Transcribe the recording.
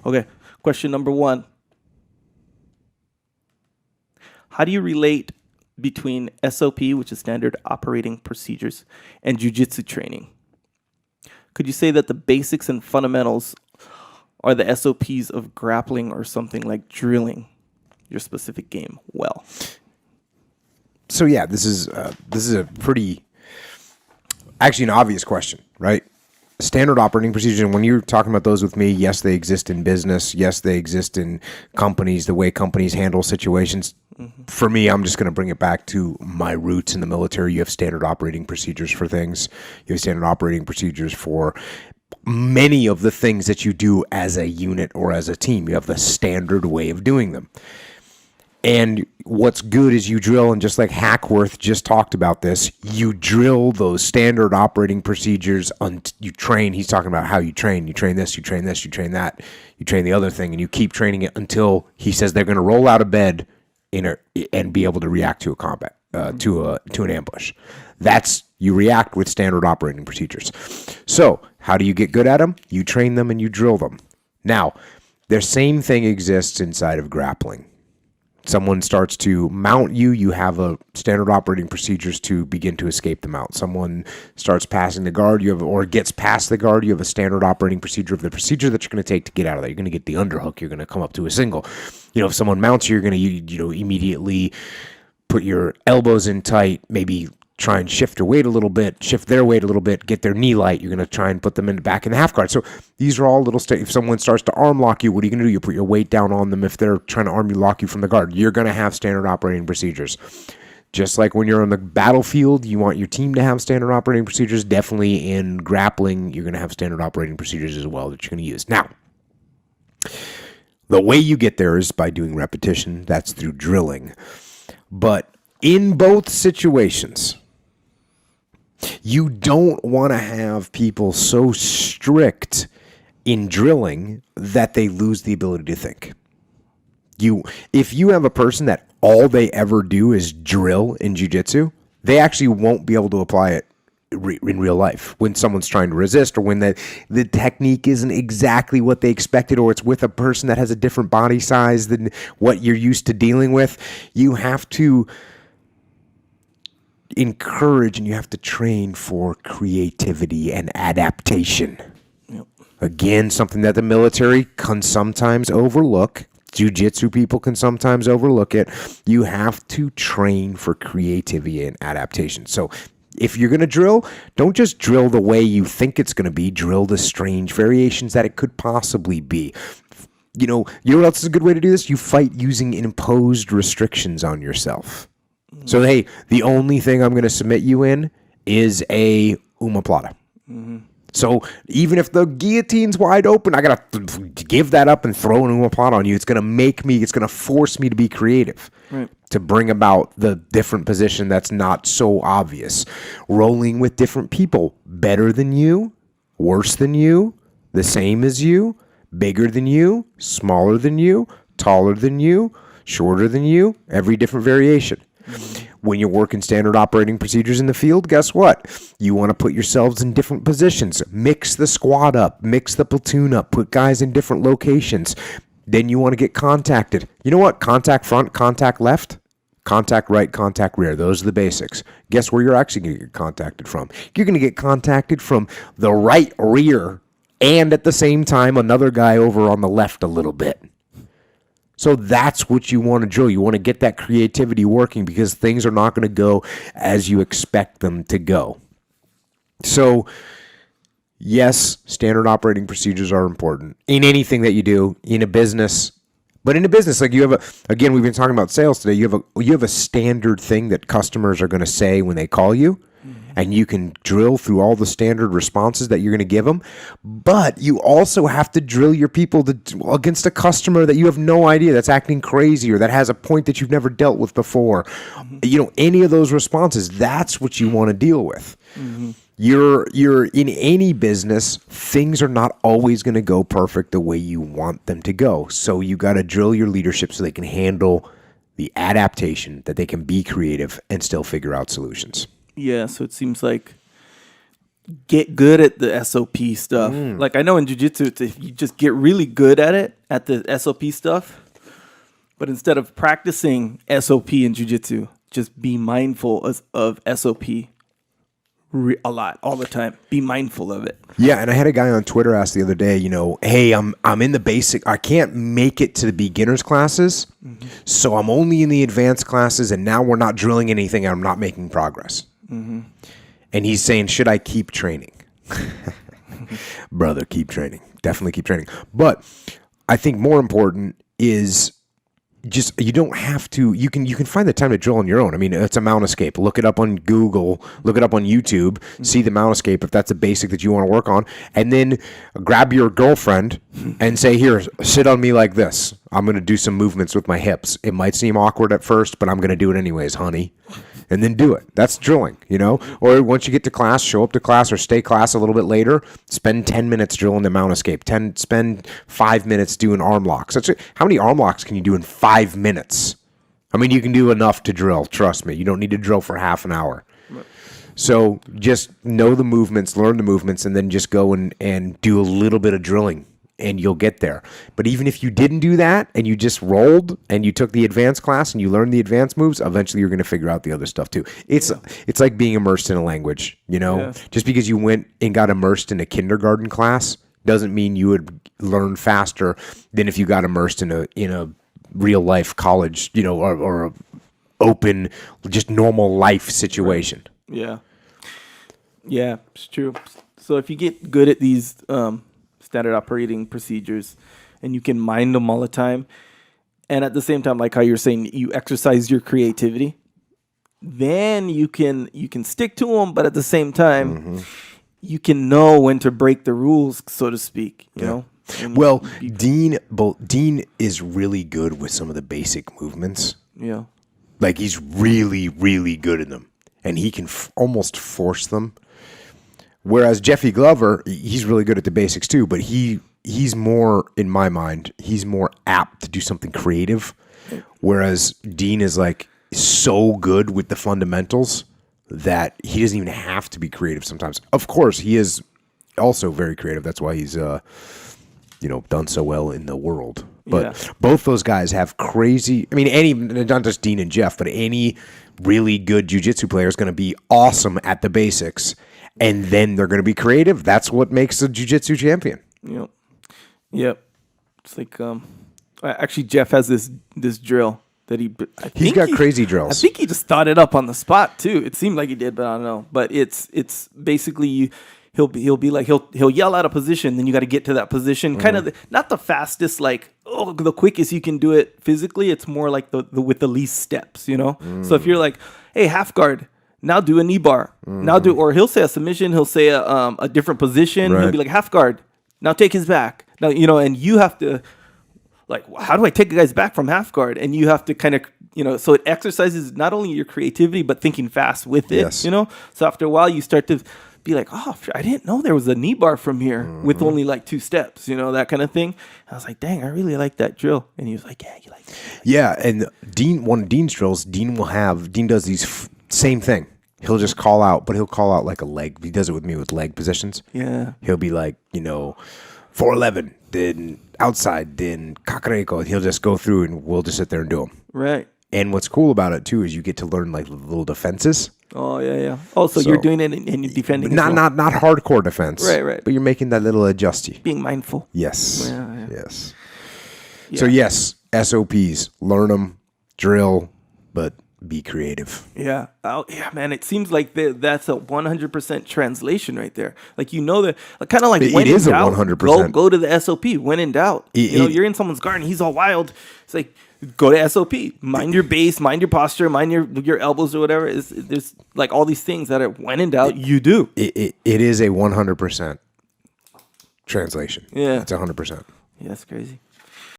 Okay. Question number 1. How do you relate between SOP, which is standard operating procedures, and jiu-jitsu training? Could you say that the basics and fundamentals are the SOPs of grappling or something like drilling your specific game well? So yeah, this is a pretty, actually an obvious question, right? Standard operating procedures, and when you're talking about those with me, yes, they exist in business. Yes, they exist in companies, the way companies handle situations. For me, I'm just going to bring it back to my roots in the military. You have standard operating procedures for things. You have standard operating procedures for many of the things that you do as a unit or as a team. You have the standard way of doing them. And what's good is you drill, and just like Hackworth just talked about this, you drill those standard operating procedures. You train. He's talking about how you train. You train this, you train this, you train that, you train the other thing, and you keep training it until he says they're going to roll out of bed and be able to react to a combat, to an ambush. That's, you react with standard operating procedures. So how do you get good at them? You train them and you drill them. Now, the same thing exists inside of grappling. Someone starts to mount you, you have a standard operating procedures to begin to escape the mount. Someone starts passing the guard, or gets past the guard, you have a standard operating procedure of the procedure that you're going to take to get out of that. You're going to get the underhook, you're going to come up to a single. If someone mounts you, you're going to immediately put your elbows in tight, maybe try and shift their weight a little bit, get their knee light. You're going to try and put them back in the half guard. So these are all little if someone starts to arm lock you, what are you going to do? You put your weight down on them. If they're trying to arm you, lock you from the guard, you're going to have standard operating procedures. Just like when you're on the battlefield, you want your team to have standard operating procedures. Definitely in grappling, you're going to have standard operating procedures as well that you're going to use. Now, the way you get there is by doing repetition. That's through drilling. But in both situations, you don't want to have people so strict in drilling that they lose the ability to think. If you have a person that all they ever do is drill in jiu-jitsu, they actually won't be able to apply it in real life when someone's trying to resist, or when the technique isn't exactly what they expected, or it's with a person that has a different body size than what you're used to dealing with. You have to encourage and you have to train for creativity and adaptation. Yep. Again, something that the military can sometimes overlook. Jiu-jitsu people can sometimes overlook it. You have to train for creativity and adaptation. So if you're going to drill, don't just drill the way you think it's going to be. Drill the strange variations that it could possibly be. You know what else is a good way to do this? You fight using imposed restrictions on yourself. So, hey, the only thing I'm going to submit you in is a omoplata. Mm-hmm. So even if the guillotine's wide open, I got to give that up and throw an omoplata on you. It's going to force me to be creative, right, to bring about the different position that's not so obvious. Rolling with different people, better than you, worse than you, the same as you, bigger than you, smaller than you, taller than you, shorter than you, every different variation. When you're working standard operating procedures in the field, guess what? You want to put yourselves in different positions. Mix the squad up. Mix the platoon up. Put guys in different locations. Then you want to get contacted. You know what? Contact front, contact left, contact right, contact rear. Those are the basics. Guess where you're actually going to get contacted from? You're going to get contacted from the right rear and at the same time another guy over on the left a little bit. So that's what you want to drill. You want to get that creativity working because things are not going to go as you expect them to go. So, yes, standard operating procedures are important in anything that you do in a business. But in a business, like you have again, we've been talking about sales today. You have a standard thing that customers are going to say when they call you. And you can drill through all the standard responses that you're going to give them. But you also have to drill your people against a customer that you have no idea that's acting crazy or that has a point that you've never dealt with before. Mm-hmm. Any of those responses, that's what you want to deal with. Mm-hmm. You're in any business, things are not always going to go perfect the way you want them to go. So you got to drill your leadership so they can handle the adaptation, that they can be creative and still figure out solutions. Yeah, so it seems like get good at the SOP stuff. Like I know in jiu-jitsu, if you just get really good at it, at the SOP stuff, but instead of practicing SOP in jiu-jitsu, just be mindful of SOP a lot, all the time. Be mindful of it. Yeah, and I had a guy on Twitter ask the other day, hey, I'm in the basic. I can't make it to the beginners classes, so I'm only in the advanced classes, and now we're not drilling anything, and I'm not making progress. And he's saying, should I keep training? Brother, keep training. Definitely keep training. But I think more important is just you don't have to. You can find the time to drill on your own. I mean, it's a mount escape. Look it up on Google. Look it up on YouTube. See the mount escape if that's a basic that you want to work on, and then grab your girlfriend and say, "Here, sit on me like this. I'm going to do some movements with my hips. It might seem awkward at first, but I'm going to do it anyways, honey." And then do it. That's drilling, Or once you get to class, show up to class or stay class a little bit later. Spend 10 minutes drilling the mount escape. Spend 5 minutes doing arm locks. How many arm locks can you do in 5 minutes? I mean, you can do enough to drill. Trust me. You don't need to drill for half an hour. So just know the movements, learn the movements, and then just go and do a little bit of drilling. And you'll get there. But even if you didn't do that and you just rolled and you took the advanced class and you learned the advanced moves, eventually you're going to figure out the other stuff too. It's like being immersed in a language, Yeah. Just because you went and got immersed in a kindergarten class doesn't mean you would learn faster than if you got immersed in a real life college, or a open, just normal life situation. Yeah. Yeah, it's true. So if you get good at these standard operating procedures and you can mind them all the time, and at the same time, like how you're saying, you exercise your creativity, then you can stick to them, but at the same time you can know when to break the rules, so to speak, you know. Well, Dean is really good with some of the basic movements. Yeah, like he's really, really good in them, and he can almost force them. Whereas Jeffy Glover, he's really good at the basics too, but he's more, in my mind, he's more apt to do something creative. Whereas Dean is like so good with the fundamentals that he doesn't even have to be creative sometimes. Of course, he is also very creative. That's why he's done so well in the world. But both those guys have crazy. I mean, not just Dean and Jeff, but any really good jiu-jitsu player is going to be awesome at the basics. And then they're going to be creative. That's what makes a jiu-jitsu champion. Yep. It's like, actually, Jeff has this drill that he's got crazy drills. I think he just thought it up on the spot too. It seemed like he did, but I don't know. But it's basically he'll be like he'll yell out a position, then you got to get to that position. Kind of not the fastest, like the quickest you can do it physically. It's more like the with the least steps, So if you're like, hey, half guard. Now do a knee bar. Or he'll say a submission. He'll say a different position. Right. He'll be like half guard. Now take his back. Now and you have to like, how do I take a guy's back from half guard? And you have to kind of so it exercises not only your creativity but thinking fast with it. Yes. So after a while you start to be like, oh, I didn't know there was a knee bar from here with only like 2 steps. That kind of thing. I was like, dang, I really like that drill. And he was like, yeah, you like that. Yeah, and one of Dean's drills, Dean does these same thing. He'll just call out, but he'll call out like a leg. He does it with me with leg positions. Yeah. He'll be like, 411, then outside, then kakareko. He'll just go through and we'll just sit there and do them. Right. And what's cool about it too is you get to learn like little defenses. Oh, yeah. Oh, so you're doing it and you're defending. Not hardcore defense. Right. But you're making that little adjusty. Being mindful. Yes. Yeah. Yes. Yeah. So yes, SOPs, learn them, drill, but be creative. Yeah. Oh, yeah, man. It seems like that's a 100% translation right there. Like, that kind of like when it is in doubt, 100%. Go to the SOP. When in doubt, you're in someone's garden. He's all wild. It's like, go to SOP. Mind your base. Mind your posture. Mind your elbows or whatever. There's like all these things that are when in doubt, you do. It is a 100% translation. Yeah. It's 100%. Yeah, that's crazy.